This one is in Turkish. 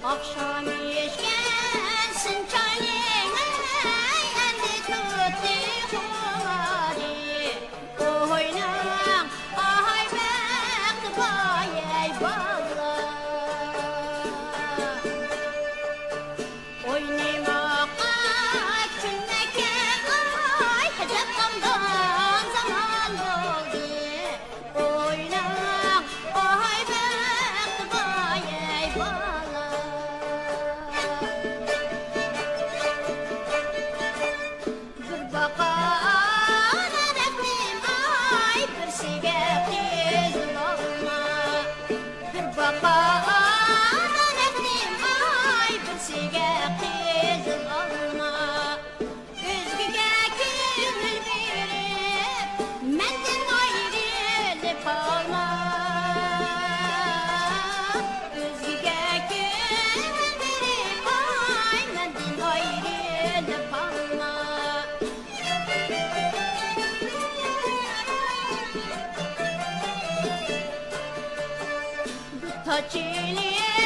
Akşam işkensin çayını endi tuttu huvari oynan ay bekti bayay bağla oynamakka külmeke ay hacapkamdan zaman oldu oynan ay bekti bayay bağla Bakan ereklim ay bir sigetli zulma Bir bakan ereklim ay bir sigetli zulma Üzgüge gönül verip menden ayrılıp kalma Üzgüge gönül verip ay menden ayrılıp kalma Taçili